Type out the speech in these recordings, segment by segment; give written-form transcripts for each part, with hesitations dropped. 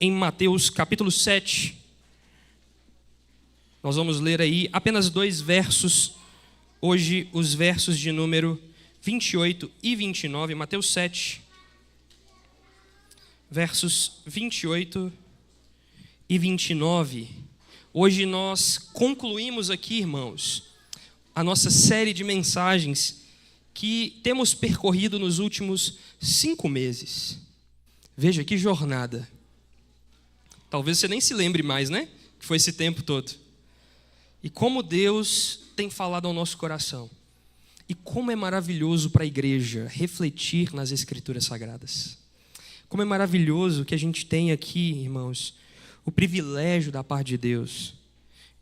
em Mateus capítulo 7. Nós vamos ler aí apenas 2 versos, hoje os versos de número 28 e 29, Mateus 7, versos 28 e 29. Hoje nós concluímos aqui, irmãos, a nossa série de mensagens que temos percorrido nos últimos 5 meses. Veja que jornada. Talvez você nem se lembre mais, né? Que foi esse tempo todo. E como Deus tem falado ao nosso coração. E como é maravilhoso para a igreja refletir nas Escrituras Sagradas. Como é maravilhoso que a gente tem aqui, irmãos, o privilégio da parte de Deus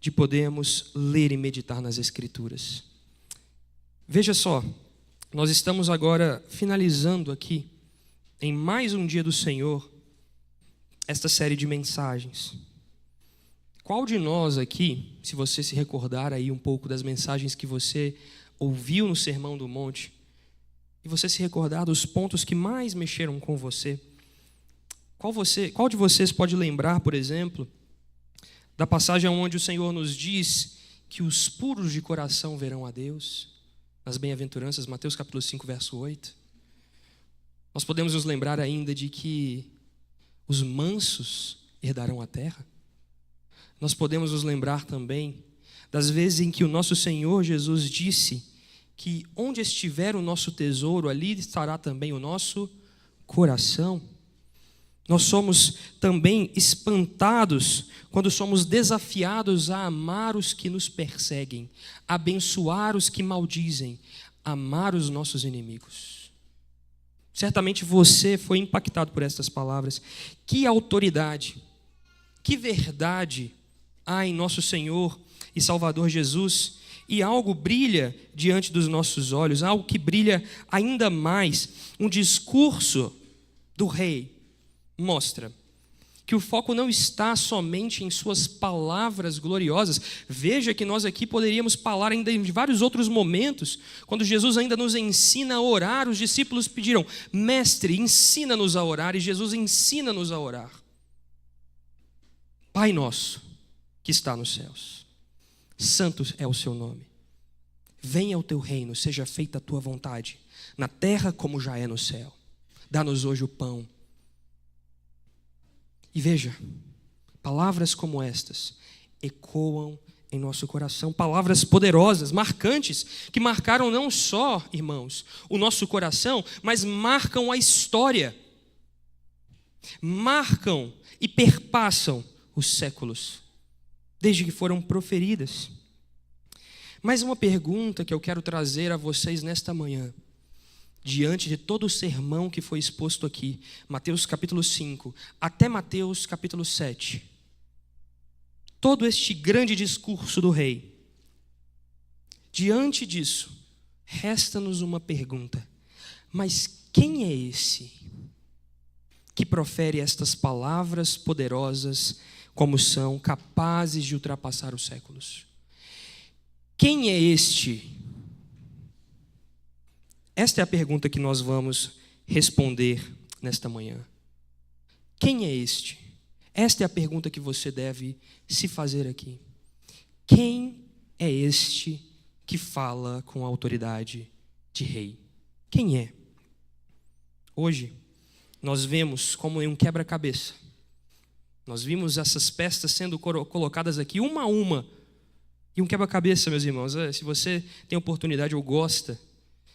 de podermos ler e meditar nas Escrituras. Veja só, nós estamos agora finalizando aqui, em mais um dia do Senhor, esta série de mensagens. Qual de nós aqui, se você se recordar aí um pouco das mensagens que você ouviu no Sermão do Monte, e você se recordar dos pontos que mais mexeram com você, qual de vocês pode lembrar, por exemplo, da passagem onde o Senhor nos diz que os puros de coração verão a Deus, nas bem-aventuranças, Mateus capítulo 5, verso 8? Nós podemos nos lembrar ainda de que os mansos herdarão a terra. Nós podemos nos lembrar também das vezes em que o nosso Senhor Jesus disse que onde estiver o nosso tesouro, ali estará também o nosso coração. Nós somos também espantados quando somos desafiados a amar os que nos perseguem, abençoar os que maldizem, amar os nossos inimigos. Certamente você foi impactado por estas palavras. Que autoridade, que verdade há em nosso Senhor e Salvador Jesus, e algo brilha diante dos nossos olhos, algo que brilha ainda mais. Um discurso do rei mostra que o foco não está somente em suas palavras gloriosas. Veja que nós aqui poderíamos falar ainda em vários outros momentos, quando Jesus ainda nos ensina a orar. Os discípulos pediram: mestre, ensina-nos a orar, e Jesus ensina-nos a orar. Pai nosso, que está nos céus, santo é o seu nome. Venha o teu reino, seja feita a tua vontade, na terra como já é no céu. Dá-nos hoje o pão. E veja, palavras como estas ecoam em nosso coração, palavras poderosas, marcantes, que marcaram não só, irmãos, o nosso coração, mas marcam a história, marcam e perpassam os séculos, desde que foram proferidas. Mas uma pergunta que eu quero trazer a vocês nesta manhã, diante de todo o sermão que foi exposto aqui, Mateus capítulo 5, até Mateus capítulo 7, todo este grande discurso do rei, diante disso, resta-nos uma pergunta: mas quem é esse que profere estas palavras poderosas, como são capazes de ultrapassar os séculos? Quem é este? Esta é a pergunta que nós vamos responder nesta manhã. Quem é este? Esta é a pergunta que você deve se fazer aqui. Quem é este que fala com a autoridade de rei? Quem é? Hoje, nós vemos como em um quebra-cabeça. Nós vimos essas peças sendo colocadas aqui, uma a uma. E um quebra-cabeça, meus irmãos, se você tem oportunidade ou gosta,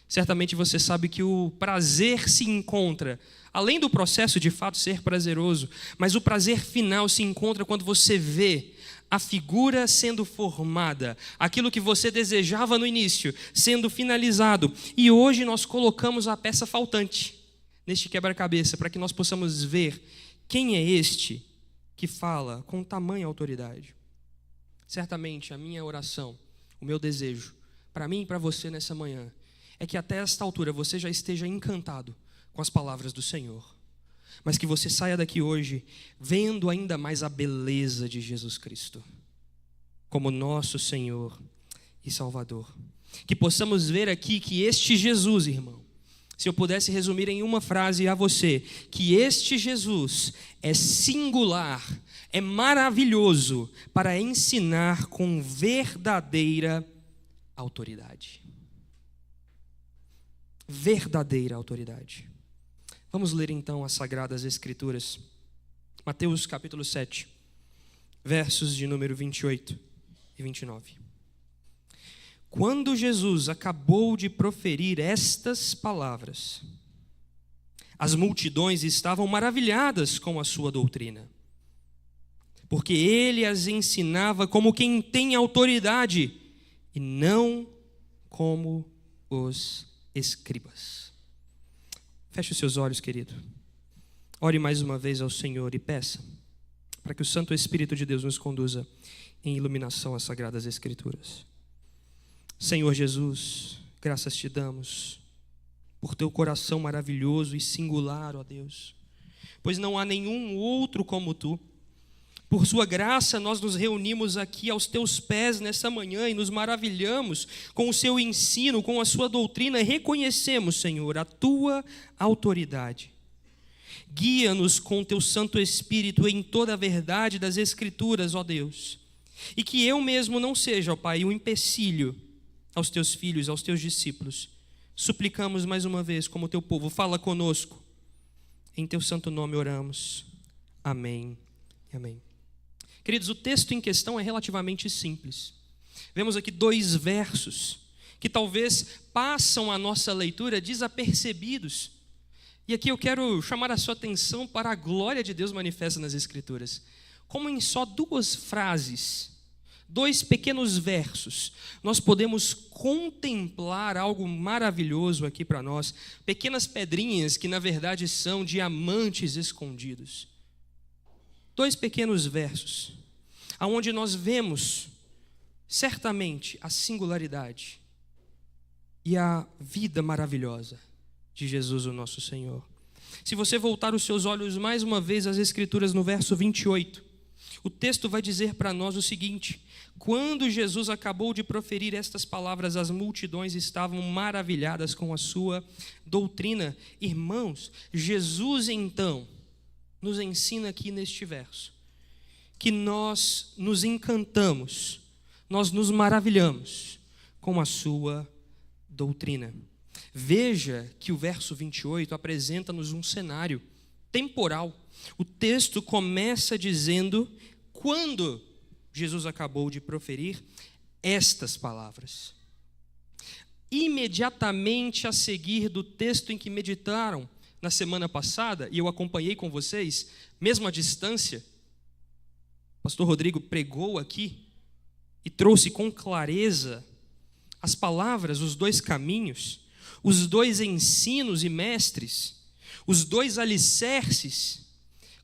certamente você sabe que o prazer se encontra, além do processo de fato ser prazeroso, mas o prazer final se encontra quando você vê a figura sendo formada, aquilo que você desejava no início, sendo finalizado. E hoje nós colocamos a peça faltante neste quebra-cabeça, para que nós possamos ver quem é este que fala com tamanha autoridade. Certamente a minha oração, o meu desejo, para mim e para você nessa manhã, é que até esta altura você já esteja encantado com as palavras do Senhor, mas que você saia daqui hoje vendo ainda mais a beleza de Jesus Cristo como nosso Senhor e Salvador. Que possamos ver aqui que este Jesus, irmão, se eu pudesse resumir em uma frase a você, que este Jesus é singular, é maravilhoso para ensinar com verdadeira autoridade. Verdadeira autoridade. Vamos ler então as Sagradas Escrituras. Mateus capítulo 7, versos de número 28 e 29. Quando Jesus acabou de proferir estas palavras, as multidões estavam maravilhadas com a sua doutrina, porque ele as ensinava como quem tem autoridade e não como os escribas. Feche os seus olhos, querido. Ore mais uma vez ao Senhor e peça para que o Santo Espírito de Deus nos conduza em iluminação às Sagradas Escrituras. Senhor Jesus, graças te damos por teu coração maravilhoso e singular, ó Deus, pois não há nenhum outro como tu. Por sua graça nós nos reunimos aqui aos teus pés nessa manhã e nos maravilhamos com o seu ensino, com a sua doutrina, e reconhecemos, Senhor, a tua autoridade. Guia-nos com teu Santo Espírito em toda a verdade das Escrituras, ó Deus, e que eu mesmo não seja, ó Pai, um empecilho aos teus filhos, aos teus discípulos. Suplicamos mais uma vez, como teu povo, fala conosco. Em teu santo nome oramos. Amém e amém. Queridos, o texto em questão é relativamente simples. Vemos aqui 2 versos que talvez passam a nossa leitura desapercebidos. E aqui eu quero chamar a sua atenção para a glória de Deus manifesta nas Escrituras. Como em só 2 frases, 2 pequenos versos, nós podemos contemplar algo maravilhoso aqui para nós, pequenas pedrinhas que na verdade são diamantes escondidos. 2 pequenos versos, aonde nós vemos certamente a singularidade e a vida maravilhosa de Jesus, o nosso Senhor. Se você voltar os seus olhos mais uma vez às Escrituras no verso 28, o texto vai dizer para nós o seguinte: quando Jesus acabou de proferir estas palavras, as multidões estavam maravilhadas com a sua doutrina. Irmãos, Jesus então nos ensina aqui neste verso que nós nos encantamos, nós nos maravilhamos com a sua doutrina. Veja que o verso 28 apresenta-nos um cenário temporal. O texto começa dizendo quando Jesus acabou de proferir estas palavras. Imediatamente a seguir do texto em que meditaram na semana passada, e eu acompanhei com vocês, mesmo à distância, o pastor Rodrigo pregou aqui e trouxe com clareza as palavras, os 2 caminhos, os 2 ensinos e mestres, os 2 alicerces.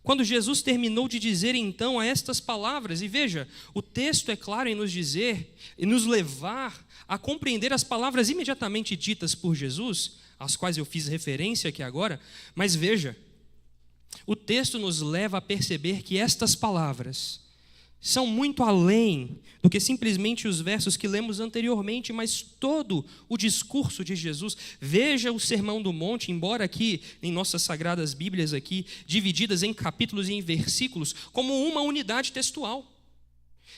Quando Jesus terminou de dizer então estas palavras, e veja, o texto é claro em nos dizer e nos levar a compreender as palavras imediatamente ditas por Jesus, às quais eu fiz referência aqui agora, mas veja, o texto nos leva a perceber que estas palavras são muito além do que simplesmente os versos que lemos anteriormente, mas todo o discurso de Jesus. Veja o Sermão do Monte, embora aqui em nossas sagradas Bíblias aqui, divididas em capítulos e em versículos, como uma unidade textual.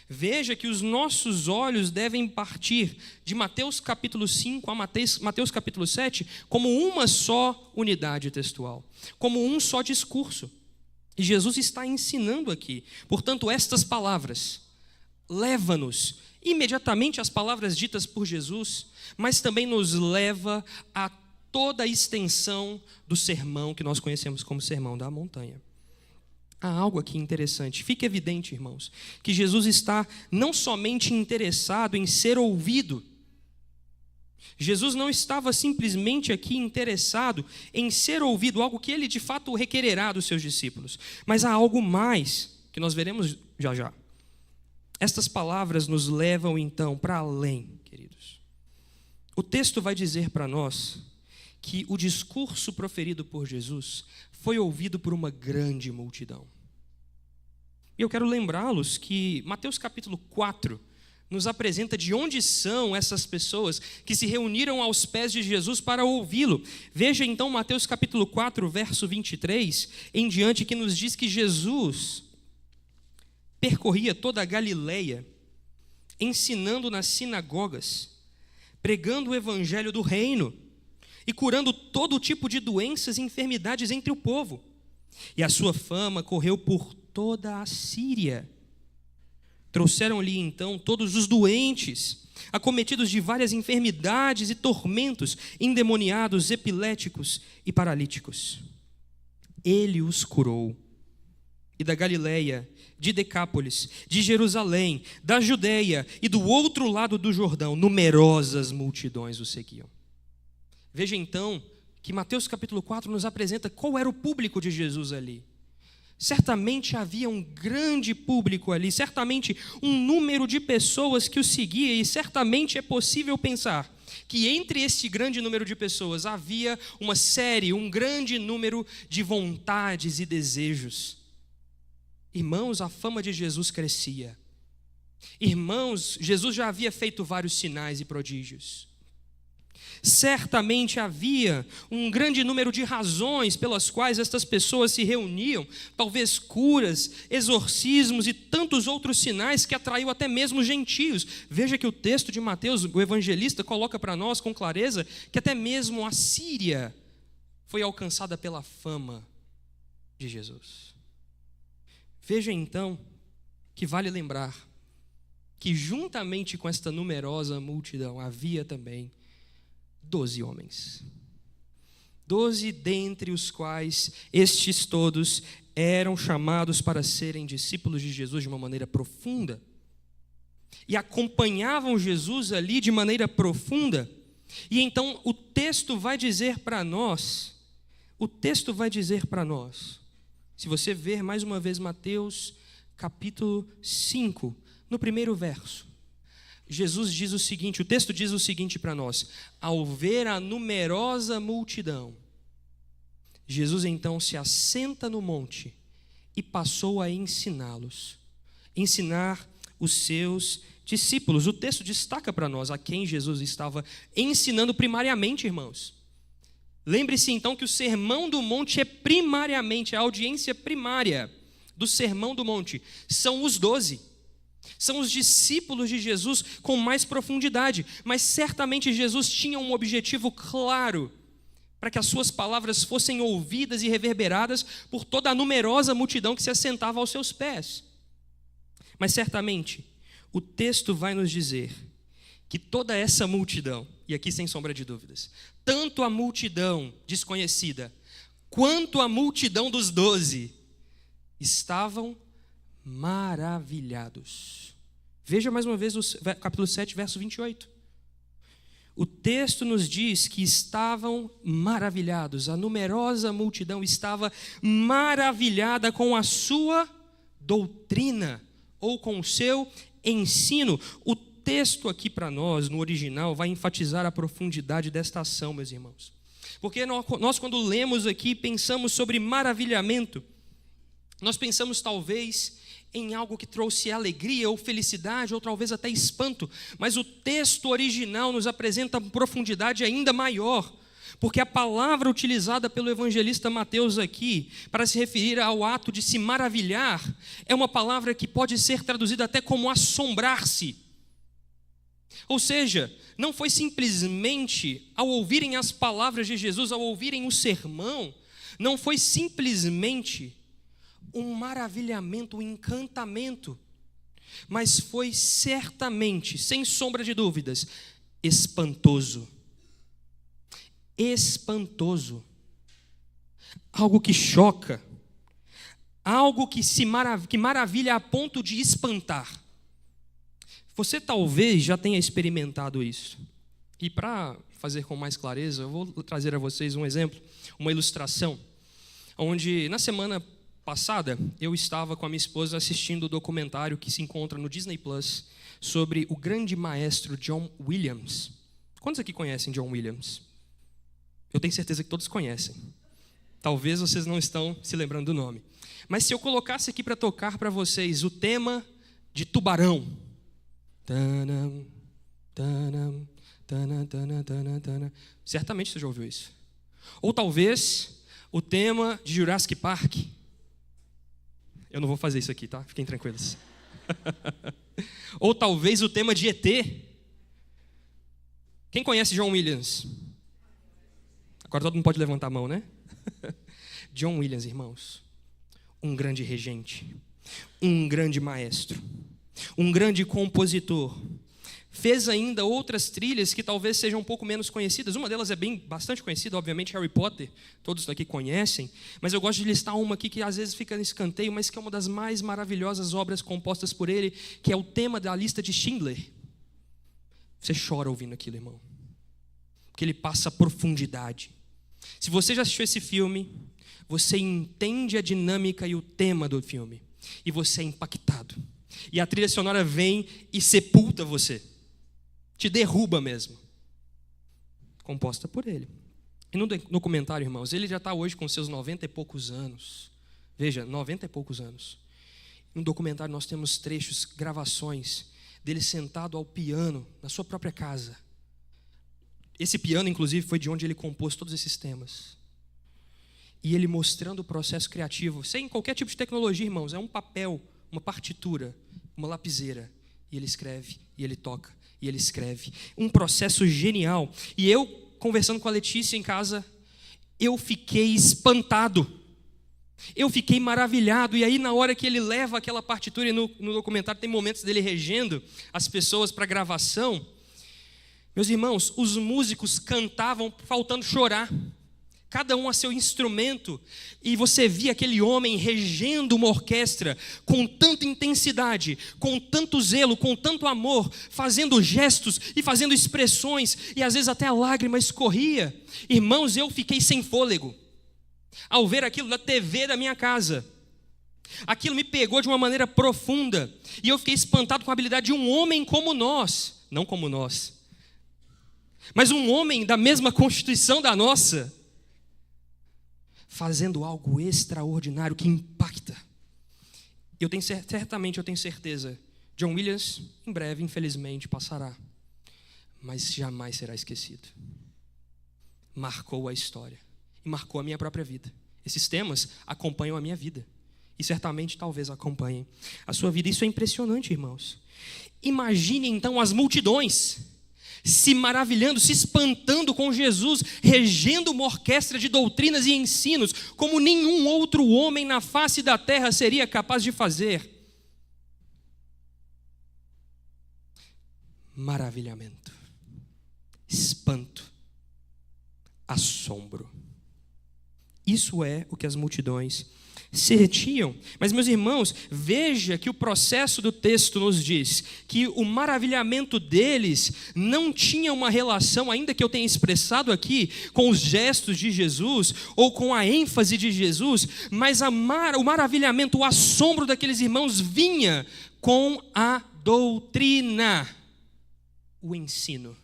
Veja que os nossos olhos devem partir de Mateus capítulo 5 a Mateus capítulo 7 como uma só unidade textual, como um só discurso. E Jesus está ensinando aqui. Portanto, estas palavras leva-nos imediatamente às palavras ditas por Jesus, mas também nos leva a toda a extensão do sermão que nós conhecemos como Sermão da Montanha. Há algo aqui interessante. Fica evidente, irmãos, que Jesus está não somente interessado em ser ouvido. Jesus não estava simplesmente aqui interessado em ser ouvido, algo que ele de fato requererá dos seus discípulos. Mas há algo mais que nós veremos já já. Estas palavras nos levam então para além, queridos. O texto vai dizer para nós que o discurso proferido por Jesus foi ouvido por uma grande multidão. E eu quero lembrá-los que Mateus capítulo 4 nos apresenta de onde são essas pessoas que se reuniram aos pés de Jesus para ouvi-lo. Veja então Mateus capítulo 4, verso 23 em diante, que nos diz que Jesus percorria toda a Galileia, ensinando nas sinagogas, pregando o evangelho do reino e curando todo tipo de doenças e enfermidades entre o povo. E a sua fama correu por toda a Síria. Trouxeram-lhe então todos os doentes, acometidos de várias enfermidades e tormentos, endemoniados, epiléticos e paralíticos. Ele os curou. E da Galileia, de Decápolis, de Jerusalém, da Judeia e do outro lado do Jordão, numerosas multidões o seguiam. Veja então que Mateus capítulo 4 nos apresenta qual era o público de Jesus ali. Certamente havia um grande público ali, certamente um número de pessoas que o seguia, e certamente é possível pensar que entre este grande número de pessoas havia um grande número de vontades e desejos. Irmãos, a fama de Jesus crescia. Irmãos, Jesus já havia feito vários sinais e prodígios. Certamente havia um grande número de razões pelas quais estas pessoas se reuniam, talvez curas, exorcismos e tantos outros sinais que atraiu até mesmo gentios. Veja que o texto de Mateus, o evangelista, coloca para nós com clareza que até mesmo a Síria foi alcançada pela fama de Jesus. Veja então que vale lembrar que juntamente com esta numerosa multidão havia também 12 homens. 12 dentre os quais estes todos eram chamados para serem discípulos de Jesus de uma maneira profunda. E acompanhavam Jesus ali de maneira profunda. E então o texto vai dizer para nós, se você ver mais uma vez Mateus capítulo 5, no primeiro verso, Jesus diz o seguinte, o texto diz o seguinte para nós: ao ver a numerosa multidão, Jesus então se assenta no monte e passou a ensinar os seus discípulos. O texto destaca para nós a quem Jesus estava ensinando primariamente, irmãos. Lembre-se então que o Sermão do Monte é primariamente, a audiência primária do Sermão do Monte são os 12. São os discípulos de Jesus com mais profundidade, mas certamente Jesus tinha um objetivo claro para que as suas palavras fossem ouvidas e reverberadas por toda a numerosa multidão que se assentava aos seus pés. Mas certamente o texto vai nos dizer que toda essa multidão, e aqui sem sombra de dúvidas, tanto a multidão desconhecida quanto a multidão dos 12 estavam maravilhados. Veja mais uma vez o capítulo 7, verso 28. O texto nos diz que estavam maravilhados, a numerosa multidão estava maravilhada com a sua doutrina, ou com o seu ensino. O texto aqui para nós, no original, vai enfatizar a profundidade desta ação, meus irmãos. Porque nós quando lemos aqui, pensamos sobre maravilhamento, nós pensamos talvez em algo que trouxe alegria ou felicidade, ou talvez até espanto, mas o texto original nos apresenta uma profundidade ainda maior, porque a palavra utilizada pelo evangelista Mateus aqui, para se referir ao ato de se maravilhar, é uma palavra que pode ser traduzida até como assombrar-se. Ou seja, não foi simplesmente ao ouvirem as palavras de Jesus, ao ouvirem o sermão, não foi simplesmente um maravilhamento, um encantamento, mas foi certamente, sem sombra de dúvidas, espantoso. Espantoso. Algo que choca, algo que maravilha a ponto de espantar. Você talvez já tenha experimentado isso. E para fazer com mais clareza, eu vou trazer a vocês um exemplo, uma ilustração, onde na semana passada, eu estava com a minha esposa assistindo o documentário que se encontra no Disney Plus sobre o grande maestro John Williams. Quantos aqui conhecem John Williams? Eu tenho certeza que todos conhecem. Talvez vocês não estão se lembrando do nome. Mas se eu colocasse aqui para tocar para vocês o tema de Tubarão, Tanam, tanam, tanam, tanam, tanam, tanam. Certamente você já ouviu isso. Ou talvez o tema de Jurassic Park. Eu não vou fazer isso aqui, tá? Fiquem tranquilos. Ou talvez o tema de ET. Quem conhece John Williams? Agora todo mundo pode levantar a mão, né? John Williams, irmãos. Um grande regente. Um grande maestro. Um grande compositor. Fez ainda outras trilhas que talvez sejam um pouco menos conhecidas. Uma delas é bastante conhecida, obviamente, Harry Potter. Todos aqui conhecem. Mas eu gosto de listar uma aqui que às vezes fica no escanteio, mas que é uma das mais maravilhosas obras compostas por ele, que é o tema da lista de Schindler. Você chora ouvindo aquilo, irmão. Porque ele passa profundidade. Se você já assistiu esse filme, você entende a dinâmica e o tema do filme. E você é impactado. E a trilha sonora vem e sepulta você. Te derruba mesmo. Composta por ele. E no documentário, irmãos, ele já está hoje com seus 90 e poucos anos. Veja, 90 e poucos anos. No documentário nós temos trechos, gravações dele sentado ao piano na sua própria casa. Esse piano, inclusive, foi de onde ele compôs todos esses temas. E ele mostrando o processo criativo, sem qualquer tipo de tecnologia, irmãos. É um papel, uma partitura, uma lapiseira. E ele escreve, e ele toca, e ele escreve. Um processo genial. E eu, conversando com a Letícia em casa, eu fiquei espantado. Eu fiquei maravilhado. E aí, na hora que ele leva aquela partitura, e no documentário tem momentos dele regendo as pessoas para gravação. Meus irmãos, os músicos cantavam faltando chorar. Cada um a seu instrumento. E você via aquele homem regendo uma orquestra com tanta intensidade, com tanto zelo, com tanto amor, fazendo gestos e fazendo expressões, e às vezes até a lágrima escorria. Irmãos, eu fiquei sem fôlego ao ver aquilo na TV da minha casa. Aquilo me pegou de uma maneira profunda, e eu fiquei espantado com a habilidade de um homem como nós, não como nós, mas um homem da mesma constituição da nossa, fazendo algo extraordinário que impacta. Eu tenho certeza, John Williams, em breve, infelizmente, passará, mas jamais será esquecido. Marcou a história e marcou a minha própria vida. Esses temas acompanham a minha vida e certamente, talvez, acompanhem a sua vida. Isso é impressionante, irmãos. Imagine então as multidões se maravilhando, se espantando com Jesus, regendo uma orquestra de doutrinas e ensinos, como nenhum outro homem na face da terra seria capaz de fazer. Maravilhamento, espanto, assombro. Isso é o que as multidões se retiam. Mas, meus irmãos, veja que o processo do texto nos diz que o maravilhamento deles não tinha uma relação, ainda que eu tenha expressado aqui, com os gestos de Jesus ou com a ênfase de Jesus, mas o maravilhamento, o assombro daqueles irmãos vinha com a doutrina, o ensino.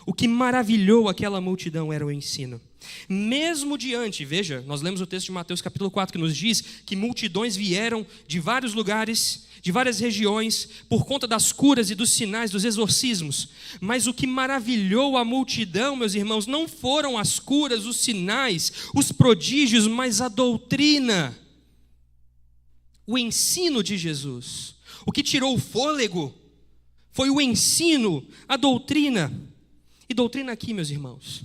O que maravilhou aquela multidão era o ensino. Mesmo diante, veja, nós lemos o texto de Mateus capítulo 4, que nos diz que multidões vieram de vários lugares, de várias regiões, por conta das curas e dos sinais, dos exorcismos. Mas o que maravilhou a multidão, meus irmãos, não foram as curas, os sinais, os prodígios, mas a doutrina, o ensino de Jesus. O que tirou o fôlego foi o ensino, a doutrina. E doutrina aqui, meus irmãos,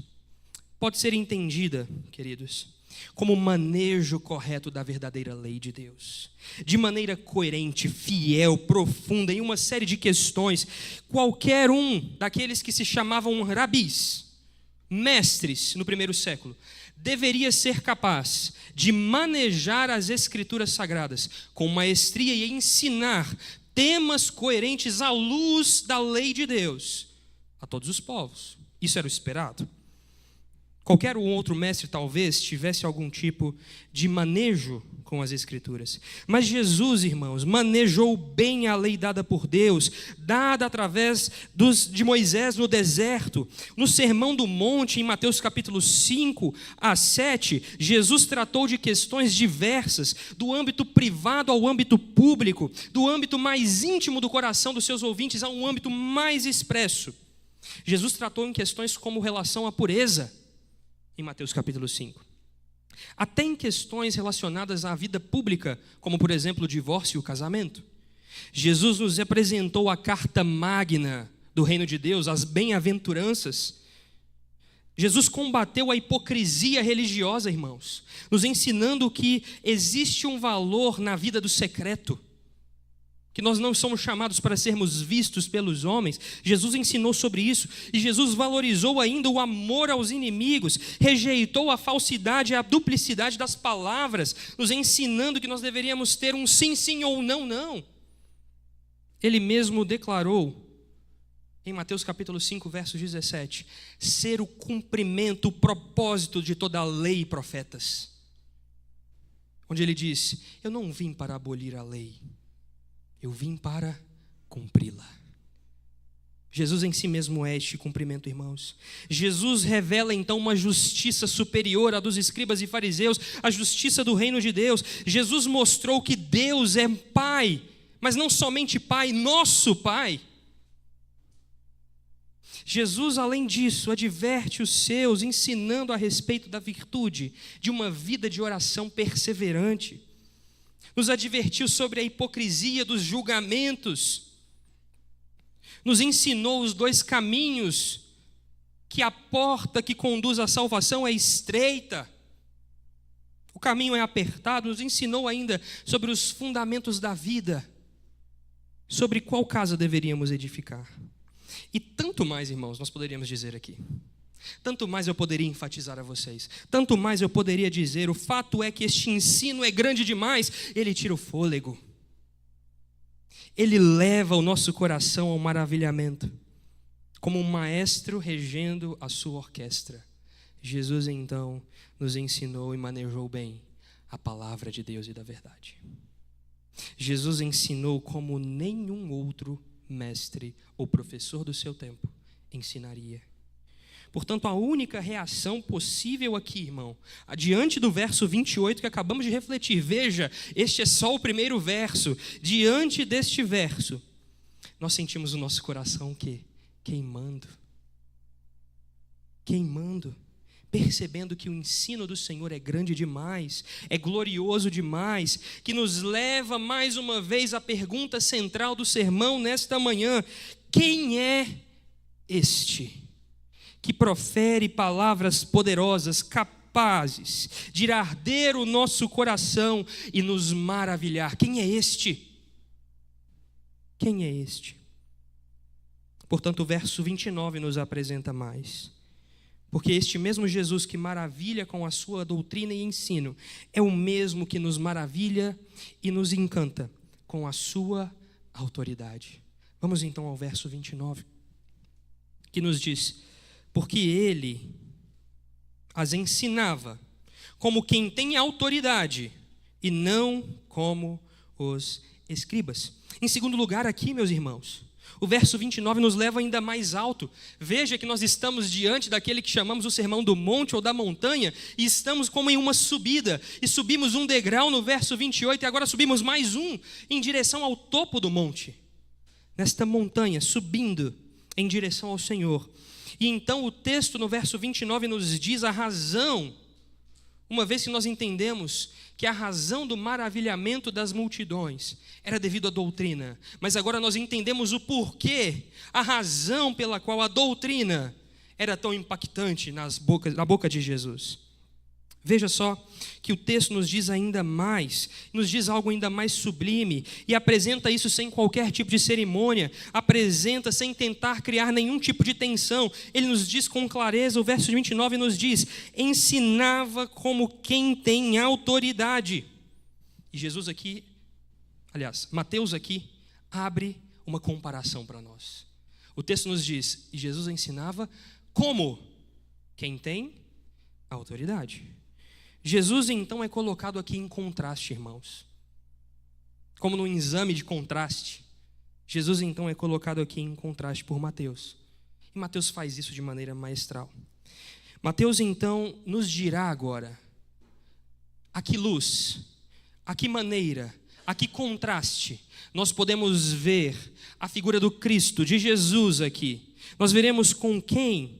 pode ser entendida, queridos, como o manejo correto da verdadeira lei de Deus. De maneira coerente, fiel, profunda, em uma série de questões. Qualquer um daqueles que se chamavam rabis, mestres no primeiro século, deveria ser capaz de manejar as escrituras sagradas com maestria e ensinar temas coerentes à luz da lei de Deus a todos os povos. Isso era o esperado. Qualquer outro mestre talvez tivesse algum tipo de manejo com as Escrituras. Mas Jesus, irmãos, manejou bem a lei dada por Deus, dada através de Moisés no deserto. No Sermão do Monte, em Mateus capítulo 5 a 7, Jesus tratou de questões diversas, do âmbito privado ao âmbito público, do âmbito mais íntimo do coração dos seus ouvintes a um âmbito mais expresso. Jesus tratou em questões como relação à pureza, em Mateus capítulo 5. Até em questões relacionadas à vida pública, como por exemplo o divórcio e o casamento. Jesus nos apresentou a carta magna do reino de Deus, as bem-aventuranças. Jesus combateu a hipocrisia religiosa, irmãos, nos ensinando que existe um valor na vida do secreto, que nós não somos chamados para sermos vistos pelos homens. Jesus ensinou sobre isso, e Jesus valorizou ainda o amor aos inimigos, rejeitou a falsidade e a duplicidade das palavras, nos ensinando que nós deveríamos ter um sim, sim ou não, não. Ele mesmo declarou, em Mateus capítulo 5, verso 17, ser o cumprimento, o propósito de toda a lei e profetas. Onde ele disse: eu não vim para abolir a lei, eu vim para cumpri-la. Jesus em si mesmo é este cumprimento, irmãos. Jesus revela então uma justiça superior à dos escribas e fariseus, a justiça do reino de Deus. Jesus mostrou que Deus é Pai, mas não somente Pai, nosso Pai. Jesus, além disso, adverte os seus, ensinando a respeito da virtude de uma vida de oração perseverante. Nos advertiu sobre a hipocrisia dos julgamentos, nos ensinou os dois caminhos, que a porta que conduz à salvação é estreita, o caminho é apertado. Nos ensinou ainda sobre os fundamentos da vida, sobre qual casa deveríamos edificar. E tanto mais, irmãos, nós poderíamos dizer aqui. Tanto mais eu poderia enfatizar a vocês, tanto mais eu poderia dizer. O fato é que este ensino é grande demais. Ele tira o fôlego, ele leva o nosso coração ao maravilhamento, como um maestro regendo a sua orquestra. Jesus então nos ensinou e manejou bem a palavra de Deus e da verdade. Jesus ensinou como nenhum outro mestre ou professor do seu tempo ensinaria. Portanto, a única reação possível aqui, irmão, diante do verso 28 que acabamos de refletir, veja, este é só o primeiro verso. Diante deste verso, nós sentimos o nosso coração queimando, percebendo que o ensino do Senhor é grande demais, é glorioso demais, que nos leva mais uma vez à pergunta central do sermão nesta manhã: quem é este que profere palavras poderosas, capazes de arder o nosso coração e nos maravilhar? Quem é este? Quem é este? Portanto, o verso 29 nos apresenta mais. Porque este mesmo Jesus que maravilha com a sua doutrina e ensino é o mesmo que nos maravilha e nos encanta com a sua autoridade. Vamos então ao verso 29, que nos diz: porque ele as ensinava como quem tem autoridade e não como os escribas. Em segundo lugar aqui, meus irmãos, o verso 29 nos leva ainda mais alto. Veja que nós estamos diante daquele que chamamos o Sermão do Monte ou da montanha, e estamos como em uma subida, e subimos um degrau no verso 28, e agora subimos mais um em direção ao topo do monte, nesta montanha, subindo em direção ao Senhor. E então o texto no verso 29 nos diz a razão, uma vez que nós entendemos que a razão do maravilhamento das multidões era devido à doutrina, mas agora nós entendemos o porquê, a razão pela qual a doutrina era tão impactante na boca de Jesus. Veja só que o texto nos diz ainda mais, nos diz algo ainda mais sublime, e apresenta isso sem qualquer tipo de cerimônia, apresenta sem tentar criar nenhum tipo de tensão. Ele nos diz com clareza, o verso 29 nos diz: ensinava como quem tem autoridade. E Jesus aqui, aliás, Mateus aqui, abre uma comparação para nós. O texto nos diz: e Jesus ensinava como quem tem A autoridade. Jesus, então, é colocado aqui em contraste, irmãos. Como num exame de contraste. Jesus, então, é colocado aqui em contraste por Mateus. E Mateus faz isso de maneira maestral. Mateus, então, nos dirá agora a que luz, a que maneira, a que contraste nós podemos ver a figura do Cristo, de Jesus aqui. Nós veremos com quem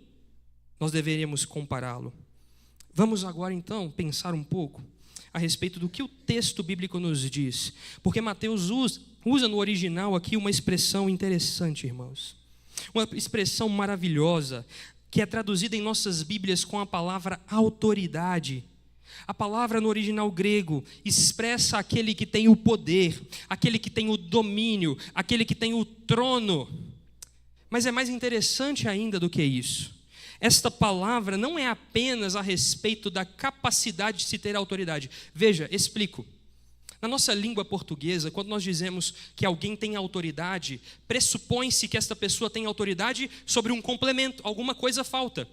nós deveríamos compará-lo. Vamos agora, então, pensar um pouco a respeito do que o texto bíblico nos diz. Porque Mateus usa no original aqui uma expressão interessante, irmãos. Uma expressão maravilhosa, que é traduzida em nossas Bíblias com a palavra autoridade. A palavra no original grego expressa aquele que tem o poder, aquele que tem o domínio, aquele que tem o trono. Mas é mais interessante ainda do que isso. Esta palavra não é apenas a respeito da capacidade de se ter autoridade. Veja, explico. Na nossa língua portuguesa, quando nós dizemos que alguém tem autoridade, pressupõe-se que esta pessoa tem autoridade sobre um complemento, alguma coisa falta.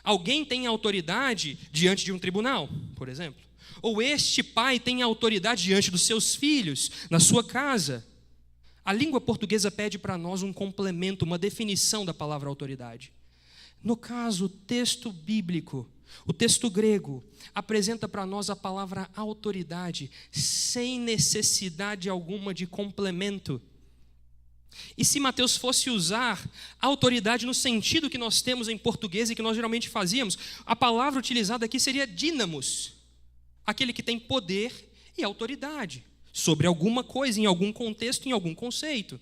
Alguém tem autoridade diante de um tribunal, por exemplo. Ou este pai tem autoridade diante dos seus filhos, na sua casa. A língua portuguesa pede para nós um complemento, uma definição da palavra autoridade. No caso, o texto bíblico, o texto grego, apresenta para nós a palavra autoridade, sem necessidade alguma de complemento. E se Mateus fosse usar autoridade no sentido que nós temos em português e que nós geralmente fazíamos, a palavra utilizada aqui seria dínamos, aquele que tem poder e autoridade sobre alguma coisa, em algum contexto, em algum conceito.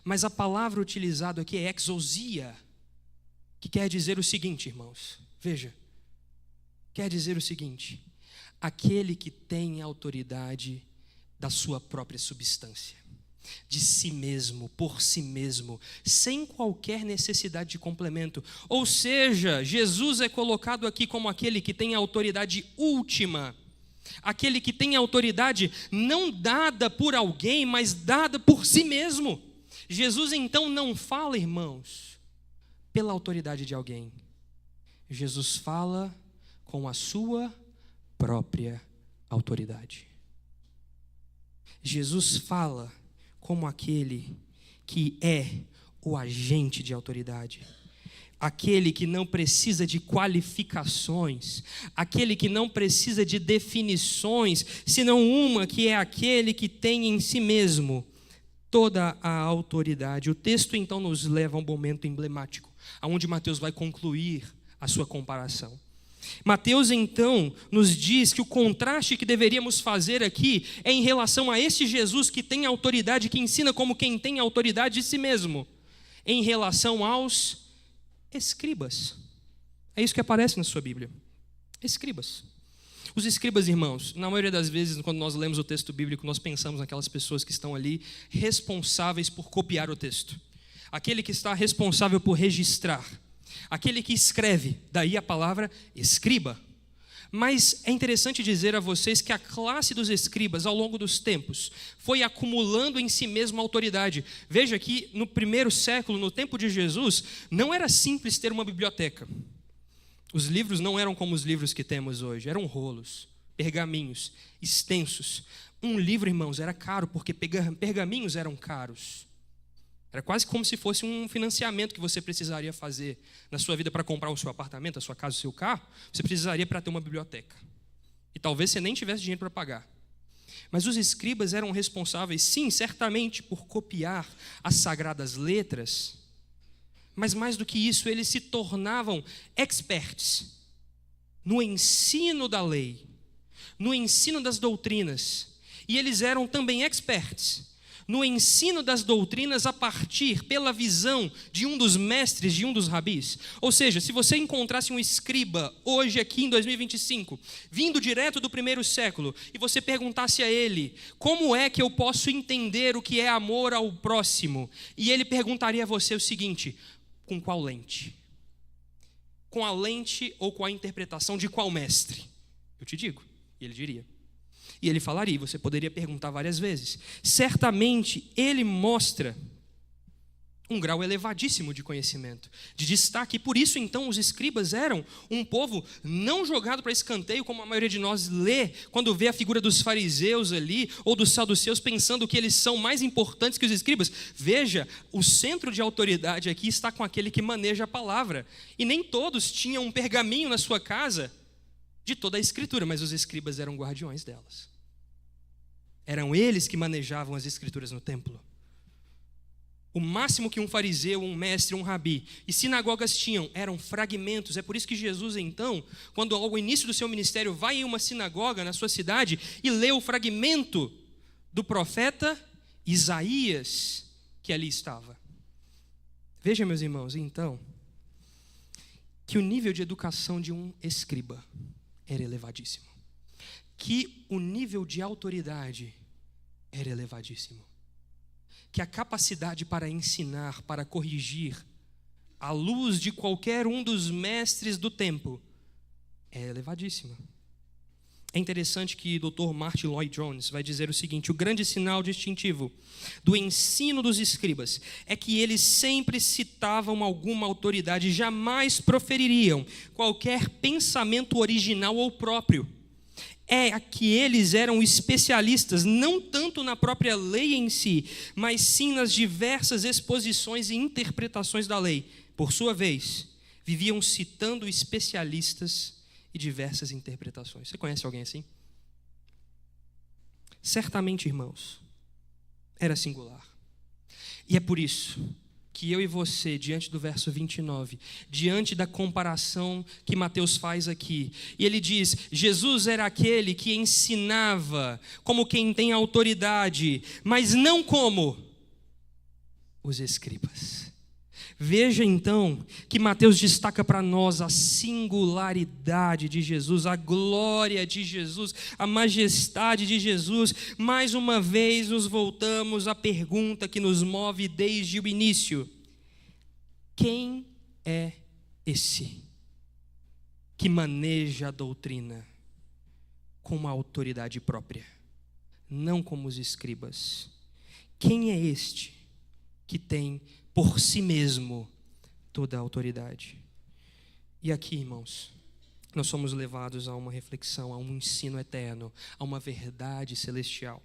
Mas a palavra utilizada aqui é exousia, que quer dizer o seguinte, irmãos, veja, quer dizer o seguinte: aquele que tem autoridade da sua própria substância, de si mesmo, por si mesmo, sem qualquer necessidade de complemento. Ou seja, Jesus é colocado aqui como aquele que tem a autoridade última, aquele que tem a autoridade não dada por alguém, mas dada por si mesmo. Jesus então não fala, irmãos, pela autoridade de alguém. Jesus fala com a sua própria autoridade. Jesus fala como aquele que é o agente de autoridade, aquele que não precisa de qualificações, aquele que não precisa de definições, senão uma, que é aquele que tem em si mesmo toda a autoridade. O texto então nos leva a um momento emblemático, onde Mateus vai concluir a sua comparação. Mateus então nos diz que o contraste que deveríamos fazer aqui é em relação a esse Jesus que tem autoridade, que ensina como quem tem autoridade de si mesmo, em relação aos escribas. É isso que aparece na sua Bíblia. Escribas. Os escribas, irmãos, na maioria das vezes, quando nós lemos o texto bíblico, nós pensamos naquelas pessoas que estão ali responsáveis por copiar o texto. Aquele que está responsável por registrar. Aquele que escreve, daí a palavra escriba. Mas é interessante dizer a vocês que a classe dos escribas, ao longo dos tempos, foi acumulando em si mesmo autoridade. Veja que no primeiro século, no tempo de Jesus, não era simples ter uma biblioteca. Os livros não eram como os livros que temos hoje, eram rolos, pergaminhos, extensos. Um livro, irmãos, era caro, porque pergaminhos eram caros. Era quase como se fosse um financiamento que você precisaria fazer na sua vida para comprar o seu apartamento, a sua casa, o seu carro. Você precisaria para ter uma biblioteca. E talvez você nem tivesse dinheiro para pagar. Mas os escribas eram responsáveis, sim, certamente, por copiar as sagradas letras. Mas mais do que isso, eles se tornavam experts no ensino da lei, no ensino das doutrinas. E eles eram também experts no ensino das doutrinas a partir, pela visão de um dos mestres, de um dos rabis. Ou seja, se você encontrasse um escriba hoje aqui em 2025, vindo direto do primeiro século, e você perguntasse a ele, como é que eu posso entender o que é amor ao próximo? E ele perguntaria a você o seguinte: com qual lente? Com a lente ou com a interpretação de qual mestre? Eu te digo. E ele diria. E ele falaria, você poderia perguntar várias vezes. Certamente, ele mostra um grau elevadíssimo de conhecimento, de destaque. E por isso, então, os escribas eram um povo não jogado para escanteio, como a maioria de nós lê, quando vê a figura dos fariseus ali, ou dos saduceus, pensando que eles são mais importantes que os escribas. Veja, o centro de autoridade aqui está com aquele que maneja a palavra. E nem todos tinham um pergaminho na sua casa de toda a escritura, mas os escribas eram guardiões delas. Eram eles que manejavam as escrituras no templo. O máximo que um fariseu, um mestre, um rabi e sinagogas tinham eram fragmentos. É por isso que Jesus, então, quando ao início do seu ministério vai em uma sinagoga na sua cidade e lê o fragmento do profeta Isaías que ali estava. Veja, meus irmãos, então, que o nível de educação de um escriba era elevadíssimo. Que o nível de autoridade era elevadíssimo. Que a capacidade para ensinar, para corrigir, à luz de qualquer um dos mestres do tempo, é elevadíssima. É interessante que o Dr. Martin Lloyd-Jones vai dizer o seguinte: o grande sinal distintivo do ensino dos escribas é que eles sempre citavam alguma autoridade, jamais profeririam qualquer pensamento original ou próprio. É que eles eram especialistas, não tanto na própria lei em si, mas sim nas diversas exposições e interpretações da lei. Por sua vez, viviam citando especialistas e diversas interpretações. Você conhece alguém assim? Certamente, irmãos, era singular. E é por isso que eu e você, diante do verso 29, diante da comparação que Mateus faz aqui, e ele diz, Jesus era aquele que ensinava como quem tem autoridade, mas não como os escribas. Veja então que Mateus destaca para nós a singularidade de Jesus, a glória de Jesus, a majestade de Jesus. Mais uma vez nos voltamos à pergunta que nos move desde o início: quem é esse que maneja a doutrina com uma autoridade própria, não como os escribas? Quem é este que tem por si mesmo toda a autoridade? E aqui, irmãos, nós somos levados a uma reflexão, a um ensino eterno, a uma verdade celestial.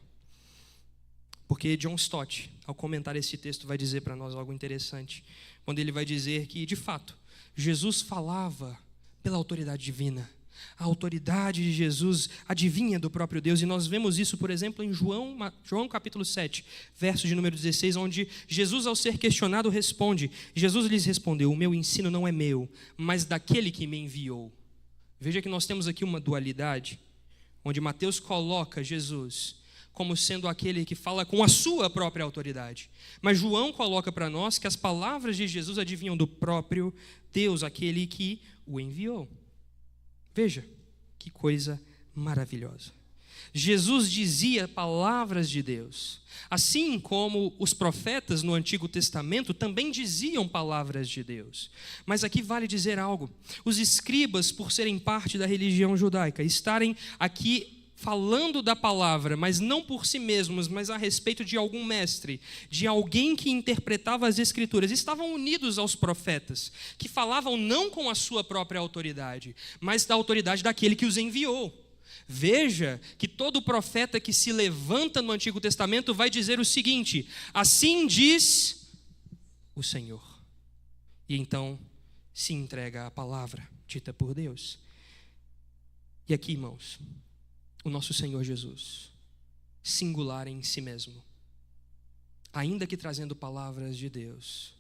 Porque John Stott, ao comentar esse texto, vai dizer para nós algo interessante, quando ele vai dizer que, de fato, Jesus falava pela autoridade divina. A autoridade de Jesus adivinha do próprio Deus, e nós vemos isso, por exemplo, em João capítulo 7, verso de número 16, onde Jesus, ao ser questionado, responde. Jesus lhes respondeu: o meu ensino não é meu, mas daquele que me enviou. Veja que nós temos aqui uma dualidade, onde Mateus coloca Jesus como sendo aquele que fala com a sua própria autoridade, mas João coloca para nós que as palavras de Jesus adivinham do próprio Deus, aquele que o enviou. Veja, que coisa maravilhosa. Jesus dizia palavras de Deus, assim como os profetas no Antigo Testamento também diziam palavras de Deus. Mas aqui vale dizer algo: os escribas, por serem parte da religião judaica, estarem aqui falando da palavra, mas não por si mesmos, mas a respeito de algum mestre, de alguém que interpretava as escrituras, estavam unidos aos profetas, que falavam não com a sua própria autoridade, mas da autoridade daquele que os enviou. Veja que todo profeta que se levanta no Antigo Testamento vai dizer o seguinte: assim diz o Senhor. E então se entrega a palavra dita por Deus. E aqui, irmãos, o nosso Senhor Jesus, singular em si mesmo, ainda que trazendo palavras de Deus,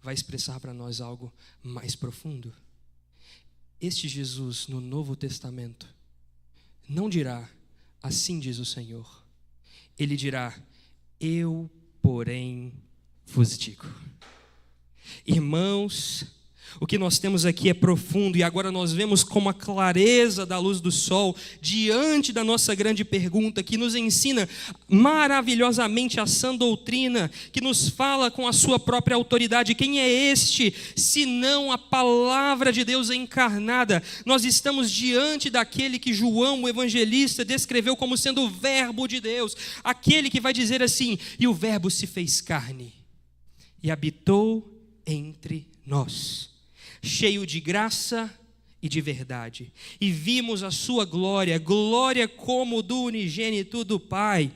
vai expressar para nós algo mais profundo. Este Jesus, no Novo Testamento, não dirá, assim diz o Senhor. Ele dirá, eu, porém, vos digo. Irmãos, o que nós temos aqui é profundo, e agora nós vemos como a clareza da luz do sol, diante da nossa grande pergunta, que nos ensina maravilhosamente a sã doutrina, que nos fala com a sua própria autoridade. Quem é este, senão a palavra de Deus encarnada? Nós estamos diante daquele que João, o evangelista, descreveu como sendo o verbo de Deus, aquele que vai dizer assim, e o verbo se fez carne, e habitou entre nós, cheio de graça e de verdade. E vimos a sua glória, glória como do unigênito do Pai,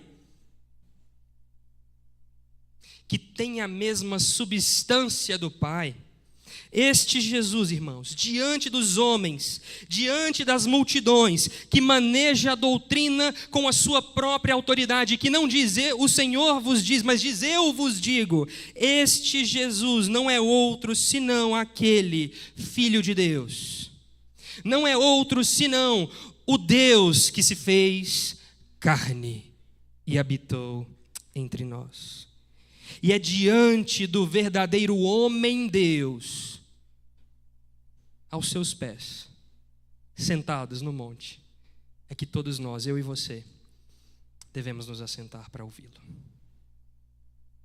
que tem a mesma substância do Pai. Este Jesus, irmãos, diante dos homens, diante das multidões, que maneja a doutrina com a sua própria autoridade, que não diz o Senhor vos diz, mas diz eu vos digo, este Jesus não é outro senão aquele Filho de Deus. Não é outro senão o Deus que se fez carne e habitou entre nós. E é diante do verdadeiro homem-Deus, aos seus pés, sentados no monte, é que todos nós, eu e você, devemos nos assentar para ouvi-lo.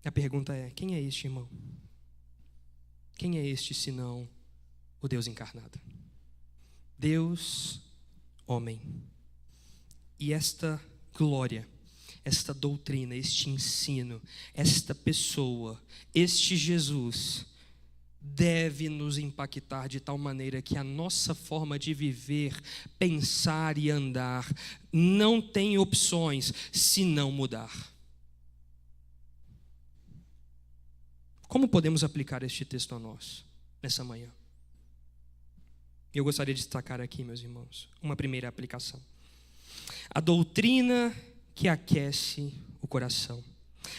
A pergunta é: quem é este irmão? Quem é este senão o Deus encarnado? Deus, homem. E esta glória, esta doutrina, este ensino, esta pessoa, este Jesus, deve nos impactar de tal maneira que a nossa forma de viver, pensar e andar não tem opções se não mudar. Como podemos aplicar este texto a nós, nessa manhã? Eu gostaria de destacar aqui, meus irmãos, uma primeira aplicação. A doutrina que aquece o coração.